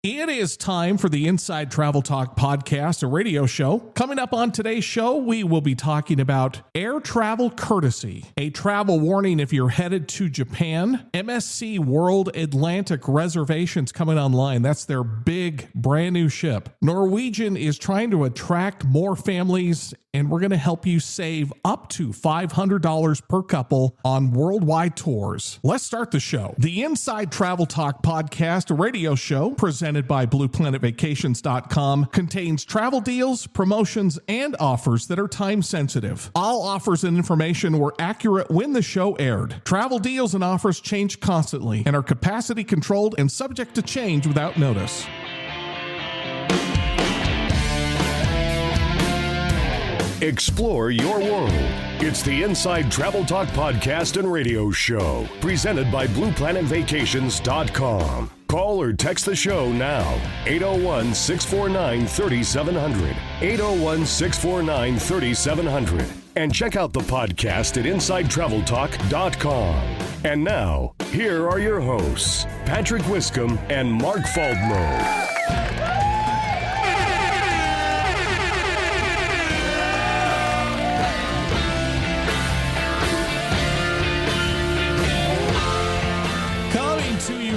It is time for the Inside Travel Talk podcast, a radio show. Coming up on today's show, we will be talking about air travel courtesy, a travel warning if you're headed to Japan, MSC World Atlantic reservations coming online. That's their big brand new ship. Norwegian is trying to attract more families, and we're going to help you save up to $500 per couple on worldwide tours. Let's start the show. The Inside Travel Talk podcast, a radio show presented by BluePlanetVacations.com, contains travel deals, promotions, and offers that are time sensitive. All offers and information were accurate when the show aired. Travel deals and offers change constantly and are capacity controlled and subject to change without notice. Explore your world. It's the Inside Travel Talk podcast and radio show, presented by BluePlanetVacations.com. Call or text the show now, 801-649-3700, 801-649-3700, and check out the podcast at InsideTravelTalk.com. And now, here are your hosts, Patrick Wiscombe and Mark Faldmo.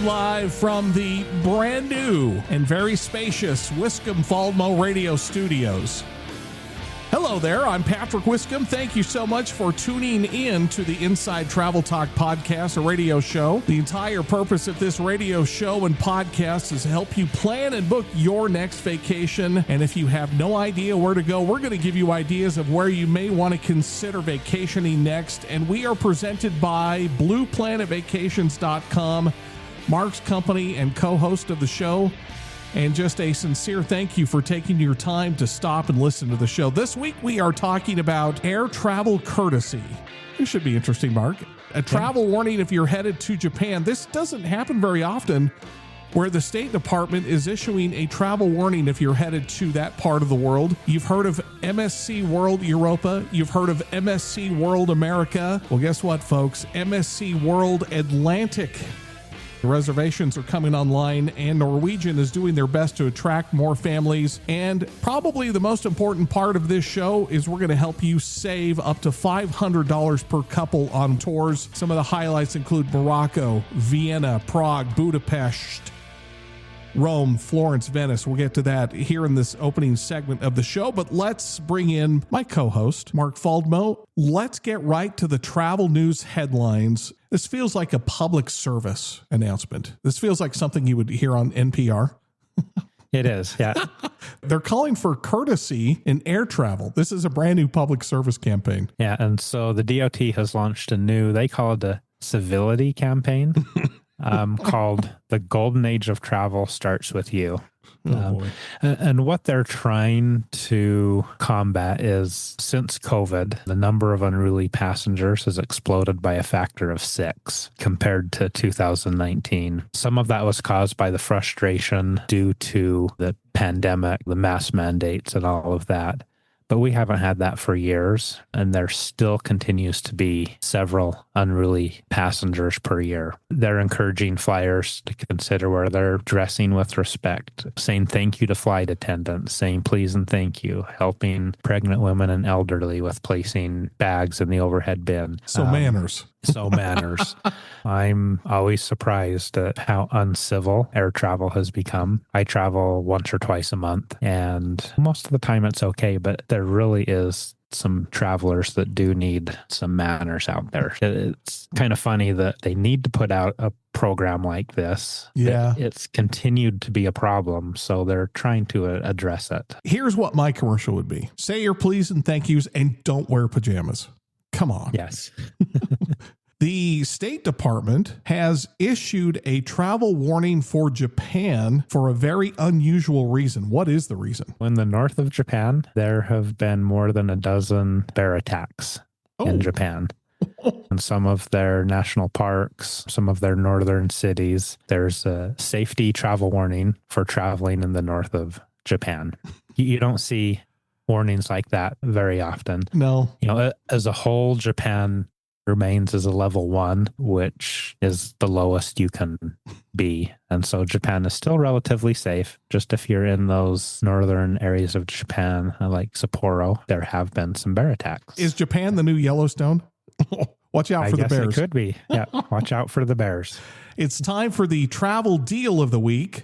Live from the brand new and very spacious Wiscombe-Faldmo radio studios. Hello there, I'm Patrick Wiscombe. Thank you so much for tuning in to the Inside Travel Talk podcast, a radio show. The entire purpose of this radio show and podcast is to help you plan and book your next vacation. And if you have no idea where to go, we're going to give you ideas of where you may want to consider vacationing next. And we are presented by BluePlanetVacations.com, Mark's company and co-host of the show, and just a sincere thank you for taking your time to stop and listen to the show. This week we are talking about air travel courtesy. This should be interesting, Mark. A travel warning if you're headed to Japan. This doesn't happen very often, where the State Department is issuing a travel warning if you're headed to that part of the world. You've heard of MSC World Europa. You've heard of MSC World America. Well, guess what, folks? MSC World Atlantic. The reservations are coming online, and Norwegian is doing their best to attract more families. And probably the most important part of this show is we're going to help you save up to $500 per couple on tours. Some of the highlights include Morocco, Vienna, Prague, Budapest, Rome, Florence, Venice. We'll get to that here in this opening segment of the show, but let's bring in my co-host, Mark Faldmo. Let's get right to the travel news headlines. This feels like a public service announcement. This feels like something you would hear on NPR. It is, yeah. They're calling for courtesy in air travel. This is a brand new public service campaign. Yeah, and so the DOT has launched they call it a civility campaign. Called The Golden Age of Travel Starts With You. And what they're trying to combat is, since COVID, the number of unruly passengers has exploded by a factor of 6 compared to 2019. Some of that was caused by the frustration due to the pandemic, the mask mandates, and all of that. But we haven't had that for years, and there still continues to be several unruly passengers per year. They're encouraging flyers to consider where they're dressing with respect, saying thank you to flight attendants, saying please and thank you, helping pregnant women and elderly with placing bags in the overhead bin. So manners. I'm always surprised at how uncivil air travel has become. I travel once or twice a month, and most of the time it's okay, but there really is some travelers that do need some manners out there. It's kind of funny that they need to put out a program like this. Yeah. It's continued to be a problem, so they're trying to address it. Here's what my commercial would be. Say your please and thank yous and don't wear pajamas. Come on. Yes. The State Department has issued a travel warning for Japan for a very unusual reason. What is the reason? In the north of Japan, there have been more than a dozen bear attacks in Japan. In some of their national parks, some of their northern cities, there's a safety travel warning for traveling in the north of Japan. You don't see warnings like that very often. No. As a whole, Japan remains as a level 1, which is the lowest you can be. And so Japan is still relatively safe. Just if you're in those northern areas of Japan, like Sapporo, there have been some bear attacks. Is Japan the new Yellowstone? Watch out for the bears. It could be. Yeah, watch out for the bears. It's time for the travel deal of the week.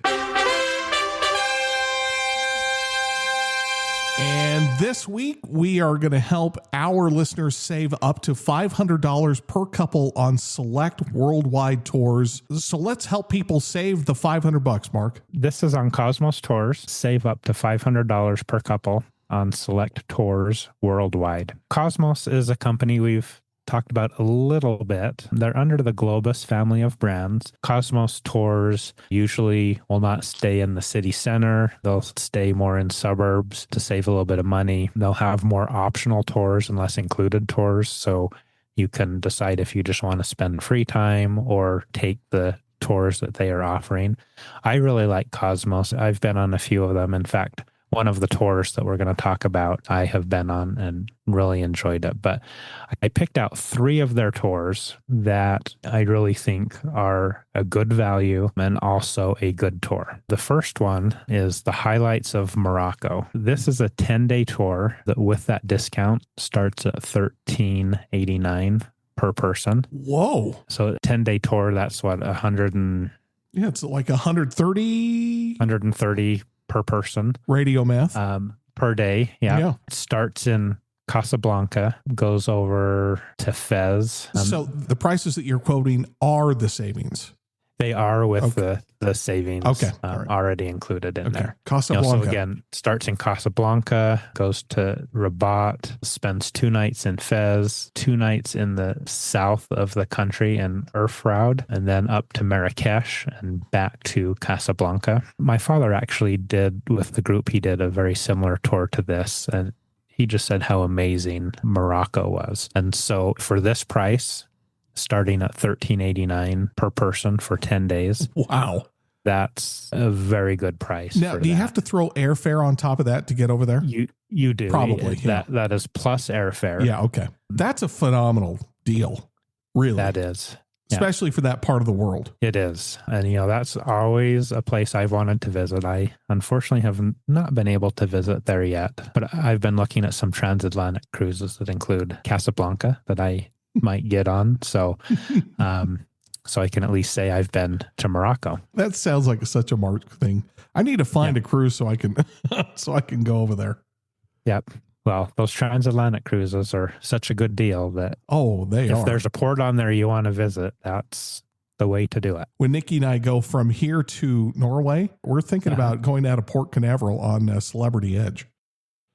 And this week, we are going to help our listeners save up to $500 per couple on select worldwide tours. So let's help people save the $500, Mark. This is on Cosmos Tours. Save up to $500 per couple on select tours worldwide. Cosmos is a company we've talked about a little bit. They're under the Globus family of brands. Cosmos Tours usually will not stay in the city center. They'll stay more in suburbs to save a little bit of money. They'll have more optional tours and less included tours. So you can decide if you just want to spend free time or take the tours that they are offering. I really like Cosmos. I've been on a few of them. In fact, one of the tours that we're going to talk about, I have been on and really enjoyed it. But I picked out 3 of their tours that I really think are a good value and also a good tour. The first one is the Highlights of Morocco. This is a 10-day tour that with that discount starts at $13.89 per person. Whoa. So a 10-day tour, that's what, it's like 130 per person. Radio math. Per day. Yeah. It starts in Casablanca, goes over to Fez. So the prices that you're quoting are the savings. They are with the savings already included in there. Casablanca. So again, starts in Casablanca, goes to Rabat, spends 2 nights in Fez, 2 nights in the south of the country in Erfraud, and then up to Marrakesh and back to Casablanca. My father actually did, with the group, he did a very similar tour to this, and he just said how amazing Morocco was. And so for this price, starting at $13.89 per person for 10 days. Wow. That's a very good price. Now, do you have to throw airfare on top of that to get over there? You do. Probably. That is plus airfare. Yeah, okay. That's a phenomenal deal. Really. That is. Especially for that part of the world. It is. And, that's always a place I've wanted to visit. I unfortunately have not been able to visit there yet, but I've been looking at some transatlantic cruises that include Casablanca that I might get on. So I can at least say I've been to Morocco. That sounds like such a Mark thing. I need to find a cruise so I can go over there. Yep. Well, those transatlantic cruises are such a good deal that if there's a port on there you want to visit, that's the way to do it. When Nikki and I go from here to Norway, we're thinking about going out of Port Canaveral on Celebrity Edge.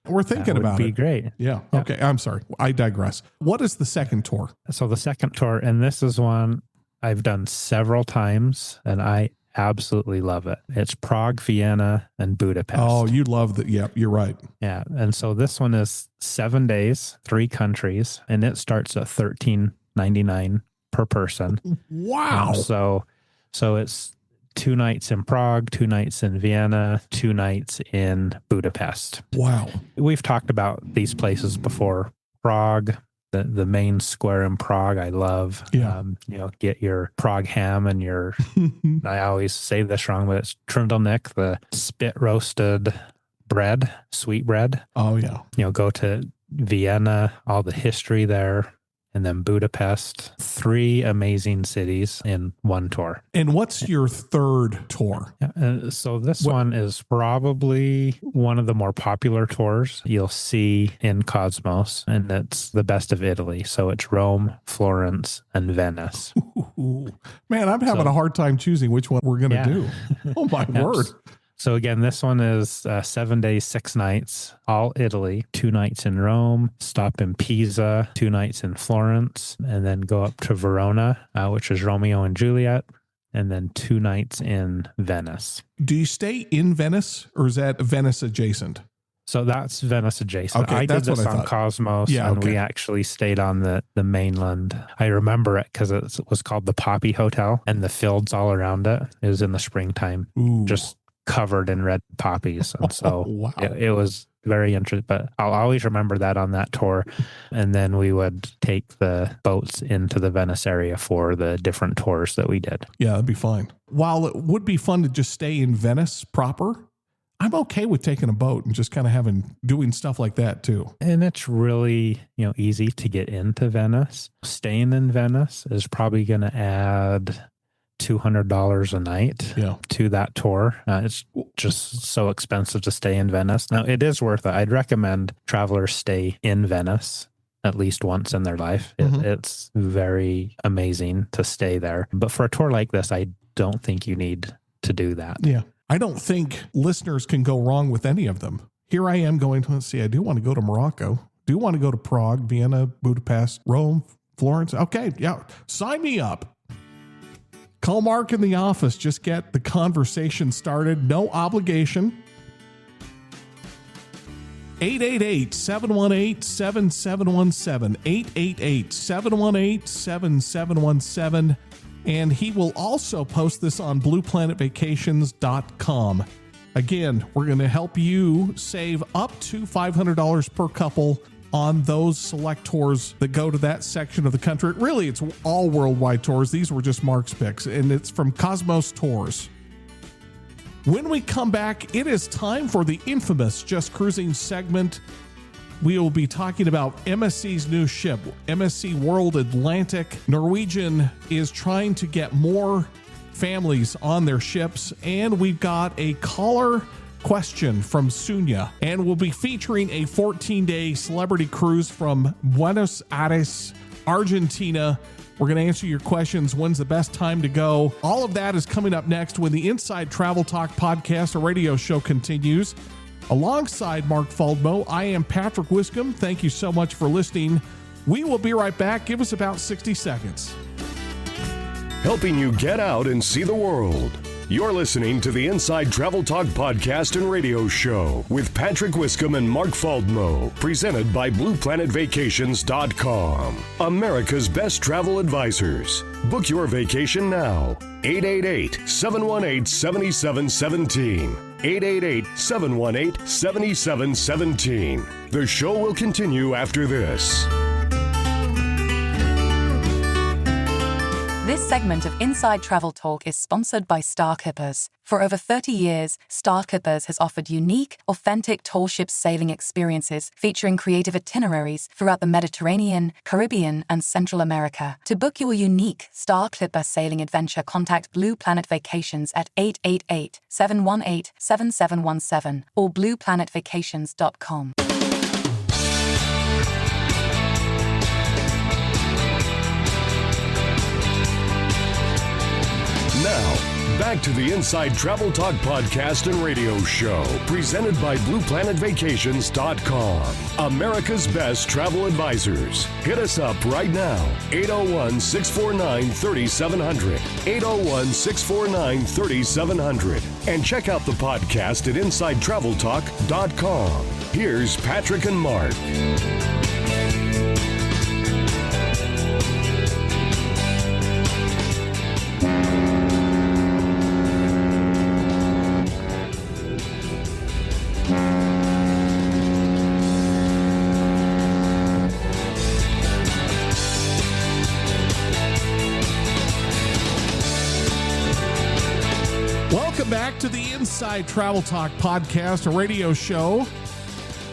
We're thinking about it. That would be great. Yeah. Okay. I'm sorry. I digress. What is the second tour? So the second tour, and this is one I've done several times, and I absolutely love it. It's Prague, Vienna, and Budapest. Oh, you love that. Yeah, you're right. Yeah. And so this one is 7 days, 3 countries, and it starts at $13.99 per person. Wow. So it's 2 nights in Prague, 2 nights in Vienna, 2 nights in Budapest. Wow. We've talked about these places before. Prague, the main square in Prague, I love. Yeah. Get your Prague ham and your, I always say this wrong, but it's trundlenik, the spit roasted bread, sweet bread. Oh, yeah. Go to Vienna, all the history there. And then Budapest, 3 amazing cities in one tour. And what's your third tour? So this one is probably one of the more popular tours you'll see in Cosmos, and it's the best of Italy. So it's Rome, Florence, and Venice. Ooh, man, I'm having a hard time choosing which one we're going to do. Oh, my word. So again, this one is 7 days, 6 nights, all Italy, 2 nights in Rome, stop in Pisa, 2 nights in Florence, and then go up to Verona, which is Romeo and Juliet, and then 2 nights in Venice. Do you stay in Venice, or is that Venice adjacent? So that's Venice adjacent. Okay, I did this on Cosmos, and we actually stayed on the mainland. I remember it because it was called the Poppy Hotel, and the fields all around it is in the springtime. Ooh. Just covered in red poppies. And so wow. it was very interesting, but I'll always remember that on that tour. And then we would take the boats into the Venice area for the different tours that we did. Yeah, that'd be fine. While it would be fun to just stay in Venice proper, I'm okay with taking a boat and just kind of doing stuff like that too. And it's really, easy to get into Venice. Staying in Venice is probably going to add $200 a night to that tour. It's just so expensive to stay in Venice. Now, it is worth it. I'd recommend travelers stay in Venice at least once in their life. It's very amazing to stay there. But for a tour like this, I don't think you need to do that. Yeah. I don't think listeners can go wrong with any of them. Here I am going to, let's see, I do want to go to Morocco. Do want to go to Prague, Vienna, Budapest, Rome, Florence. Okay. Yeah. Sign me up. Call Mark in the office. Just get the conversation started. No obligation. 888-718-7717. 888-718-7717. And he will also post this on blueplanetvacations.com. Again, we're going to help you save up to $500 per couple on those select tours that go to that section of the country. Really, it's all worldwide tours. These were just Mark's picks, and it's from Cosmos Tours. When we come back, it is time for the infamous Just Cruising segment. We will be talking about MSC's new ship, MSC World Atlantic. Norwegian is trying to get more families on their ships, and we've got a caller question from Sunya, and we'll be featuring a 14-day celebrity cruise from Buenos Aires, Argentina. We're going to answer your questions. When's the best time to go? All of that is coming up next when the Inside Travel Talk podcast, a radio show, continues. Alongside Mark Faldmo, I am Patrick Wiscombe. Thank you so much for listening. We will be right back. Give us about 60 seconds. Helping you get out and see the world. You're listening to the Inside Travel Talk podcast and radio show with Patrick Wiscombe and Mark Faldmo, presented by BluePlanetVacations.com, America's best travel advisors. Book your vacation now. 888-718-7717. 888-718-7717. The show will continue after this. This segment of Inside Travel Talk is sponsored by Star Clippers. For over 30 years, Star Clippers has offered unique, authentic tall ship sailing experiences featuring creative itineraries throughout the Mediterranean, Caribbean, and Central America. To book your unique Star Clipper sailing adventure, contact Blue Planet Vacations at 888-718-7717 or blueplanetvacations.com. Now, back to the Inside Travel Talk podcast and radio show, presented by BluePlanetVacations.com, America's best travel advisors. Hit us up right now, 801-649-3700, 801-649-3700, and check out the podcast at InsideTravelTalk.com. Here's Patrick and Mark. Welcome back to the Inside Travel Talk podcast, a radio show.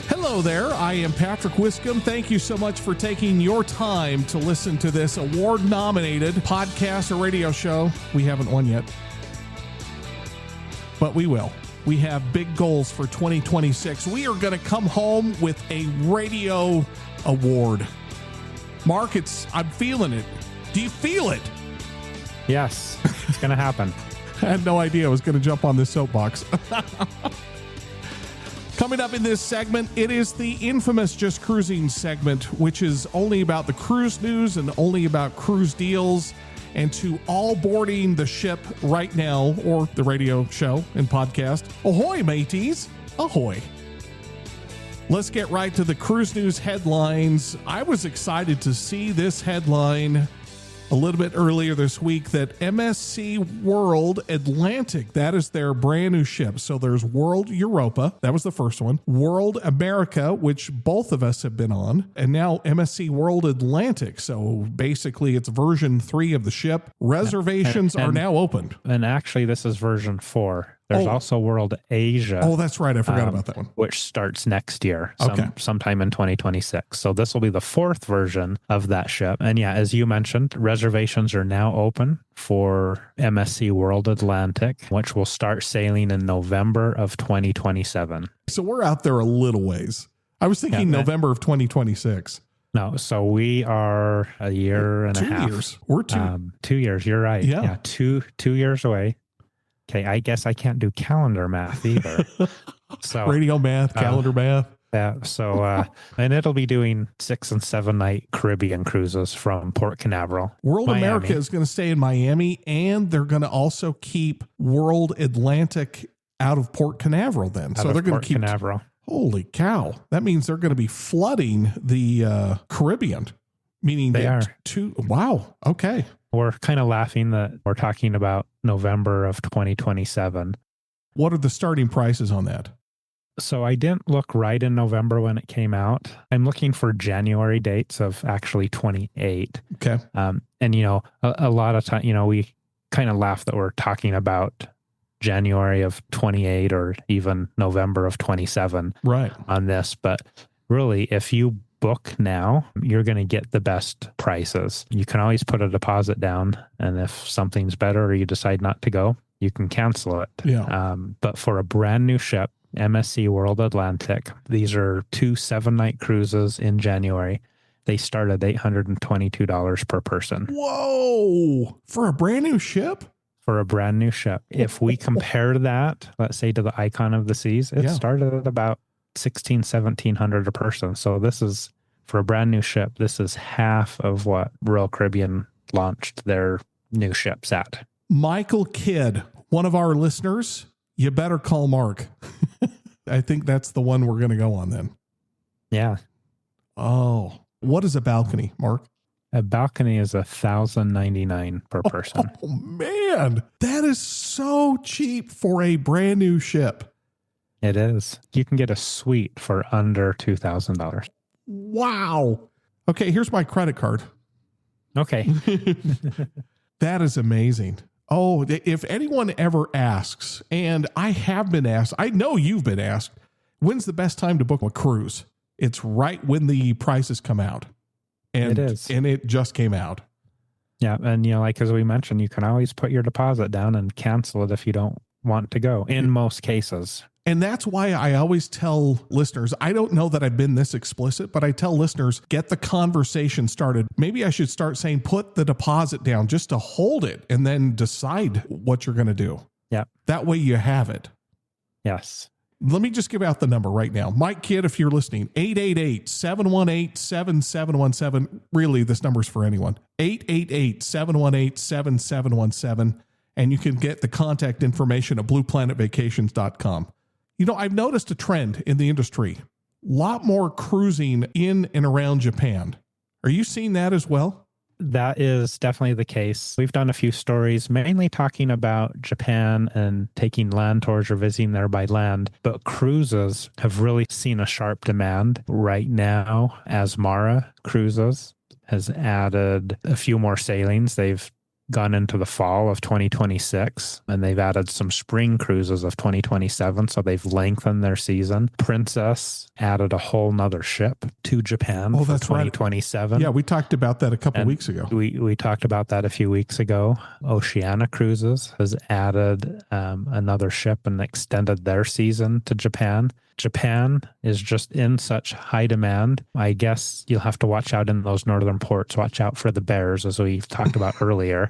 Hello there. I am Patrick Wiscombe. Thank you so much for taking your time to listen to this award-nominated podcast, a radio show. We haven't won yet, but we will. We have big goals for 2026. We are going to come home with a radio award. Mark, I'm feeling it. Do you feel it? Yes, it's going to happen. I had no idea I was going to jump on this soapbox. Coming up in this segment, it is the infamous Just Cruising segment, which is only about the cruise news and only about cruise deals. And to all boarding the ship right now, or the radio show and podcast, ahoy, mateys, ahoy. Let's get right to the cruise news headlines. I was excited to see this headline. a little bit earlier this week that MSC World Atlantic, that is their brand new ship. So there's World Europa, that was the first one, World America, which both of us have been on, and now MSC World Atlantic. So basically it's version 3 of the ship. Reservations are now opened. And actually this is version 4. There's also World Asia. Oh, that's right. I forgot about that one. Which starts next year, Okay. sometime in 2026. So this will be the 4th version of that ship. And yeah, as you mentioned, reservations are now open for MSC World Atlantic, which will start sailing in November of 2027. So we're out there a little ways. I was thinking November of 2026. No, so we are a year and a half. 2 years. We're 2 years. You're right. Yeah. 2 years away. Okay, I guess I can't do calendar math either. So radio math, calendar math. Yeah. So, and it'll be doing 6 and 7 night Caribbean cruises from Port Canaveral. World Miami. America is going to stay in Miami, and they're going to also keep World Atlantic out of Port Canaveral then. So they're going to keep Canaveral. Holy cow. That means they're going to be flooding the Caribbean, meaning They are. Wow. Okay. We're kind of laughing that we're talking about November of 2027. What are the starting prices on that? So I didn't look right in November when it came out. I'm looking for January dates of actually 28. Okay. And, you know, a lot of time, you know, we kind of laugh that we're talking about January of 28 or even November of 27 Right. on this. But really, if you book now, you're going to get the best prices. You can always put a deposit down, and if something's better or you decide not to go, you can cancel it. Yeah. But for a brand new ship, MSC World Atlantic, these are 2 7-night cruises in January. They start at $822 per person. Whoa. For a brand new ship? For a brand new ship. If we compare that, let's say, to the Icon of the Seas, it started at about $1,600-1,700 a person. So this is, for a brand new ship, this is half of what Royal Caribbean launched their new ships at. Michael Kidd, one of our listeners, you better call Mark. I think that's the one we're going to go on then. Yeah. Oh, what is a balcony, Mark? A balcony is $1,099 per person. Oh man, that is so cheap for a brand new ship. It is. You can get a suite for under $2,000. Wow. Okay, here's my credit card. Okay. That is amazing. Oh, if anyone ever asks, and I have been asked, I know you've been asked, when's the best time to book a cruise? It's right when the prices come out. And, it is. And it just came out. Yeah. And, you know, like, as we mentioned, you can always put your deposit down and cancel it if you don't want to go, in most cases. And that's why I always tell listeners, I don't know that I've been this explicit, but I tell listeners, get the conversation started. Maybe I should start saying, put the deposit down just to hold it and then decide what you're going to do. Yeah. That way you have it. Yes. Let me just give out the number right now. Mike Kidd, if you're listening, 888-718-7717. Really, this number's for anyone. 888-718-7717. And you can get the contact information at blueplanetvacations.com. You know, I've noticed a trend in the industry. A lot more cruising in and around Japan. Are you seeing that as well? That is definitely the case. We've done a few stories, mainly talking about Japan and taking land tours or visiting there by land. But cruises have really seen a sharp demand right now, as Mara Cruises has added a few more sailings. They've gone into the fall of 2026, and they've added some spring cruises of 2027. So they've lengthened their season. Princess added a whole nother ship to Japan for 2027. Right. Yeah, we talked about that a couple weeks ago. We talked about that a few weeks ago. Oceania Cruises has added another ship and extended their season to Japan. Japan is just in such high demand. I guess you'll have to watch out in those northern ports. Watch out for the bears, as we talked about earlier.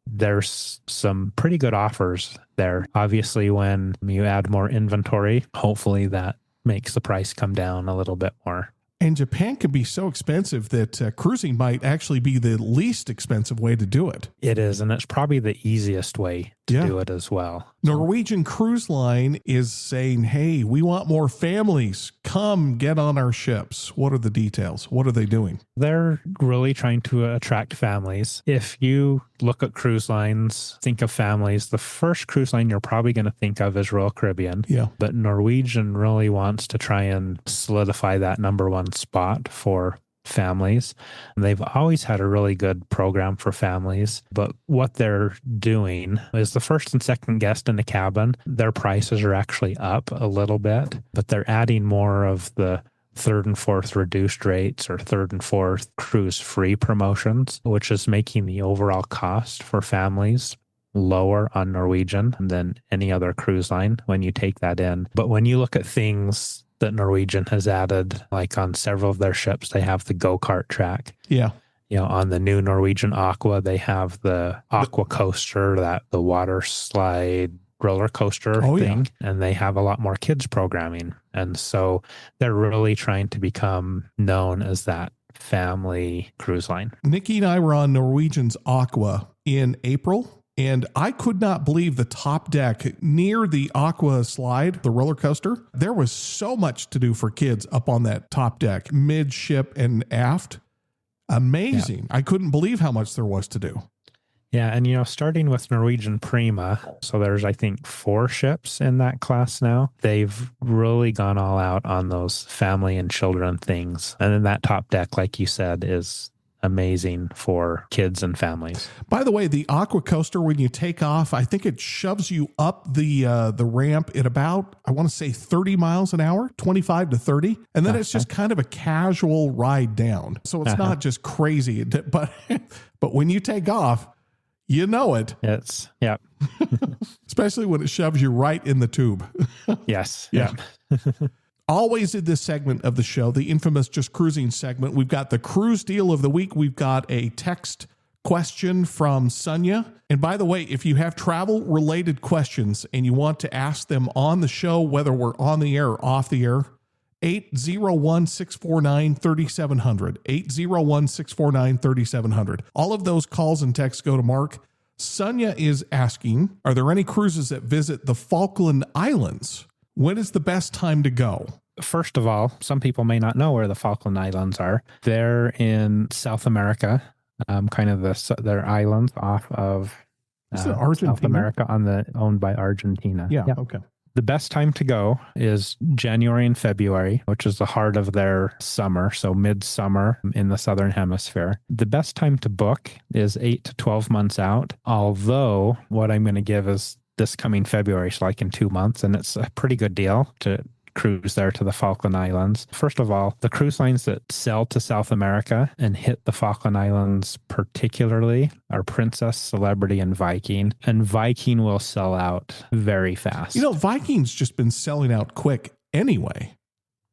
There's some pretty good offers there. Obviously, when you add more inventory, hopefully that makes the price come down a little bit more. And Japan can be so expensive that cruising might actually be the least expensive way to do it. It is, and it's probably the easiest way to do it as well. Norwegian Cruise Line is saying, hey, we want more families. Come get on our ships. What are the details? What are they doing? They're really trying to attract families. If you look at cruise lines, think of families, the first cruise line you're probably going to think of is Royal Caribbean. Yeah. But Norwegian really wants to try and solidify that number one spot for families. They've always had a really good program for families, but what they're doing is the first and second guest in the cabin, their prices are actually up a little bit, but they're adding more of the third and fourth reduced rates or third and fourth cruise free promotions, which is making the overall cost for families lower on Norwegian than any other cruise line when you take that in. But when you look at things that Norwegian has added, like on several of their ships, they have the go-kart track. Yeah. You know, on the new Norwegian Aqua, they have the Aqua Coaster, the water slide roller coaster thing, and they have a lot more kids programming. And so they're really trying to become known as that family cruise line. Nikki and I were on Norwegian's Aqua in April, and I could not believe the top deck near the Aqua slide, the roller coaster. There was so much to do for kids up on that top deck, midship and aft. Amazing. Yeah. I couldn't believe how much there was to do. Yeah, and starting with Norwegian Prima, so there's, I think, 4 ships in that class now. They've really gone all out on those family and children things. And then that top deck, like you said, is amazing for kids and families. By the way, the Aqua Coaster, when you take off, I think it shoves you up the ramp at about, I want to say 30 miles an hour, 25 to 30. And then it's just kind of a casual ride down. So it's not just crazy, but when you take off, you know it. It's, yeah. Especially when it shoves you right in the tube. Yes. Yeah. Always in this segment of the show, the infamous Just Cruising segment, we've got the cruise deal of the week. We've got a text question from Sonia. And by the way, if you have travel related questions and you want to ask them on the show, whether we're on the air or off the air, 801-649-3700, 801-649-3700. All of those calls and texts go to Mark. Sonia is asking, are there any cruises that visit the Falkland Islands? When is the best time to go? First of all, some people may not know where the Falkland Islands are. They're in South America, kind of their islands off of South America owned by Argentina. Yeah. Okay. The best time to go is January and February, which is the heart of their summer, so midsummer in the Southern Hemisphere. The best time to book is 8 to 12 months out, although what I'm going to give is this coming February, so like in 2 months, and it's a pretty good deal to cruise there to the Falkland Islands. First of all, the cruise lines that sell to South America and hit the Falkland Islands particularly are Princess, Celebrity, and Viking. And Viking will sell out very fast. Viking's just been selling out quick anyway.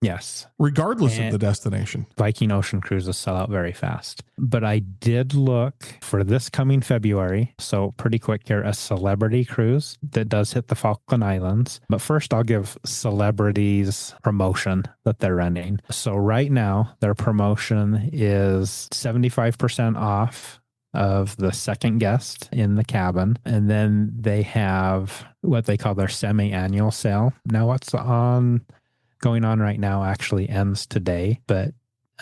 Yes. Regardless of the destination. Viking Ocean cruises sell out very fast. But I did look for this coming February, so pretty quick here, a Celebrity cruise that does hit the Falkland Islands. But first I'll give Celebrity's promotion that they're running. So right now, their promotion is 75% off of the second guest in the cabin. And then they have what they call their semi-annual sale. Now what's going on right now actually ends today, but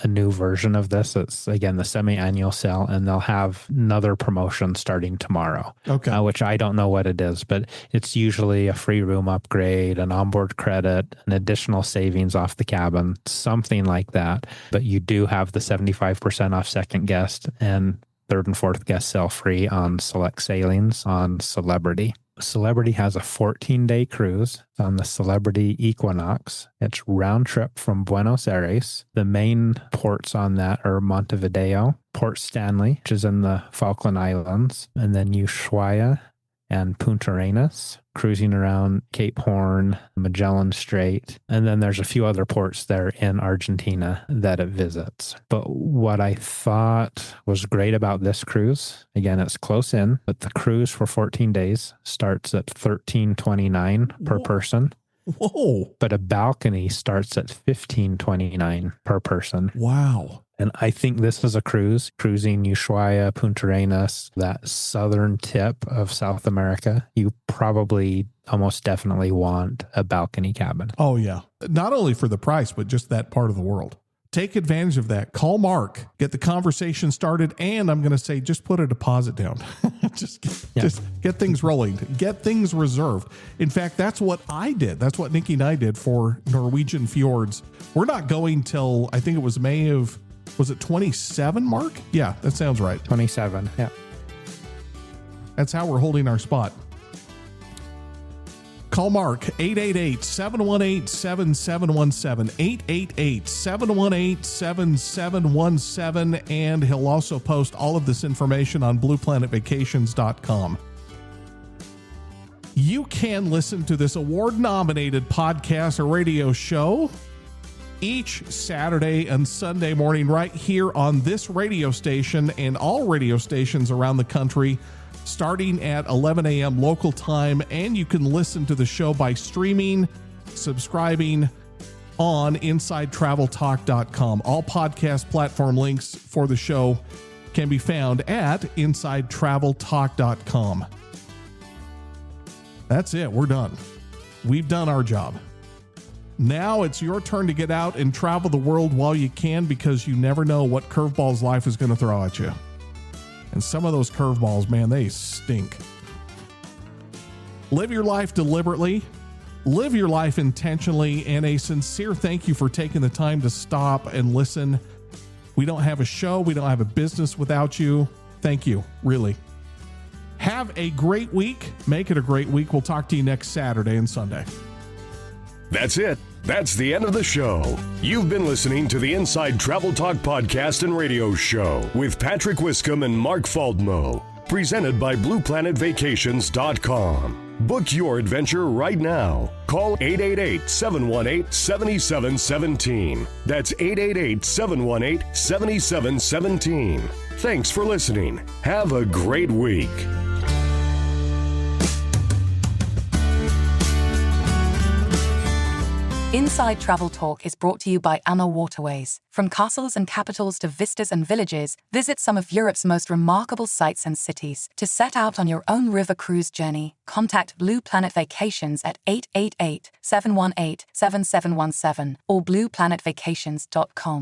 a new version of this, it's again the semi-annual sale, and they'll have another promotion starting tomorrow. Okay. Which I don't know what it is, but it's usually a free room upgrade, an onboard credit, an additional savings off the cabin, something like that. But you do have the 75% off second guest and third and fourth guest sale free on select sailings on Celebrity. Celebrity has a 14-day cruise on the Celebrity Equinox. It's round trip from Buenos Aires. The main ports on that are Montevideo, Port Stanley, which is in the Falkland Islands, and then Ushuaia and Punta Arenas, cruising around Cape Horn, Magellan Strait, and then there's a few other ports there in Argentina that it visits. But what I thought was great about this cruise, again, it's close in, but the cruise for 14 days starts at $13.29 per person. Whoa. But a balcony starts at $15.29 per person. Wow. And I think this is a cruise, cruising Ushuaia, Punta Arenas, that southern tip of South America. You probably almost definitely want a balcony cabin. Oh, yeah. Not only for the price, but just that part of the world. Take advantage of that. Call Mark, get the conversation started, and I'm going to say just put a deposit down. just get things rolling. Get things reserved. In fact, that's what I did. That's what Nikki and I did for Norwegian Fjords. We're not going till, I think it was May of, was it 27, Mark? Yeah, that sounds right. 27, yeah. That's how we're holding our spot. Call Mark, 888-718-7717, 888-718-7717, and he'll also post all of this information on blueplanetvacations.com. You can listen to this award-nominated podcast or radio show each Saturday and Sunday morning right here on this radio station and all radio stations around the country, starting at 11 a.m. local time, and you can listen to the show by streaming, subscribing on InsideTravelTalk.com. All podcast platform links for the show can be found at InsideTravelTalk.com. That's it. We're done. We've done our job. Now it's your turn to get out and travel the world while you can, because you never know what curveballs life is going to throw at you. And some of those curveballs, man, they stink. Live your life deliberately. Live your life intentionally. And a sincere thank you for taking the time to stop and listen. We don't have a show. We don't have a business without you. Thank you, really. Have a great week. Make it a great week. We'll talk to you next Saturday and Sunday. That's it. That's the end of the show. You've been listening to the Inside Travel Talk podcast and radio show with Patrick Wiscombe and Mark Faldmo, presented by BluePlanetVacations.com. Book your adventure right now. Call 888-718-7717. That's 888-718-7717. Thanks for listening. Have a great week. Inside Travel Talk is brought to you by AMA Waterways. From castles and capitals to vistas and villages, visit some of Europe's most remarkable sites and cities. To set out on your own river cruise journey, contact Blue Planet Vacations at 888-718-7717 or blueplanetvacations.com.